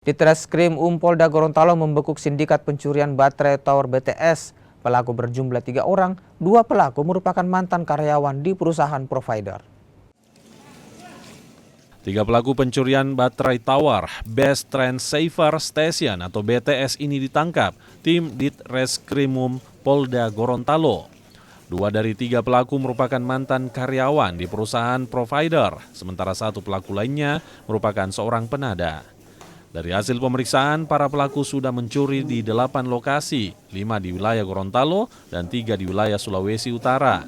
Ditreskrim Polda Gorontalo membekuk sindikat pencurian baterai tower BTS. Pelaku berjumlah 3 orang, 2 pelaku merupakan mantan karyawan di perusahaan provider. 3 pelaku pencurian baterai tower Best Transceiver Station atau BTS ini ditangkap tim Ditreskrimum Polda Gorontalo. 2 dari 3 pelaku merupakan mantan karyawan di perusahaan provider, sementara 1 pelaku lainnya merupakan seorang penada. Dari hasil pemeriksaan, para pelaku sudah mencuri di 8 lokasi, 5 di wilayah Gorontalo dan 3 di wilayah Sulawesi Utara.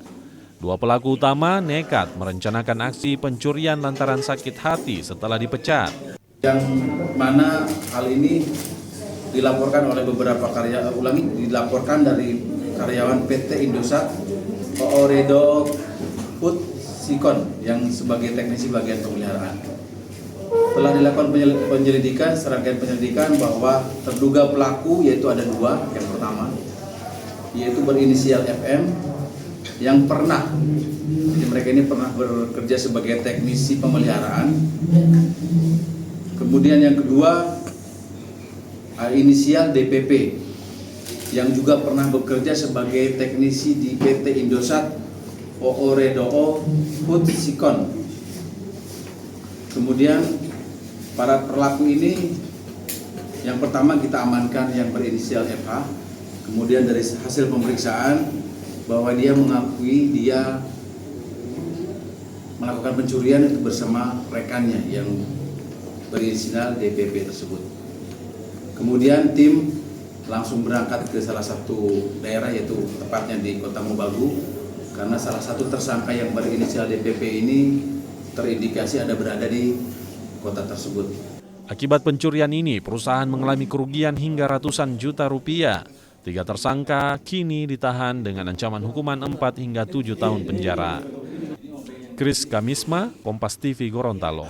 2 pelaku utama nekat merencanakan aksi pencurian lantaran sakit hati setelah dipecat. Yang mana hal ini dilaporkan oleh beberapa dilaporkan dari karyawan PT Indosat Ooredoo Food Sikon yang sebagai teknisi bagian pemeliharaan. Telah dilakukan serangkaian penyelidikan bahwa terduga pelaku yaitu ada 2. Yang pertama yaitu berinisial FM yang jadi mereka ini pernah bekerja sebagai teknisi pemeliharaan. Kemudian yang kedua inisial DPP yang juga pernah bekerja sebagai teknisi di PT Indosat Ooredoo Food Sikon. Kemudian para pelaku ini yang pertama kita amankan yang berinisial FH. Kemudian dari hasil pemeriksaan bahwa dia mengakui dia melakukan pencurian itu bersama rekannya yang berinisial DPP tersebut. Kemudian tim langsung berangkat ke salah satu daerah yaitu tepatnya di Kota Mobagu karena salah satu tersangka yang berinisial DPP ini terindikasi ada berada di kota tersebut. Akibat pencurian ini, perusahaan mengalami kerugian hingga ratusan juta rupiah. 3 tersangka kini ditahan dengan ancaman hukuman 4 hingga 7 tahun penjara. Kris Kamisma, Kompas TV Gorontalo.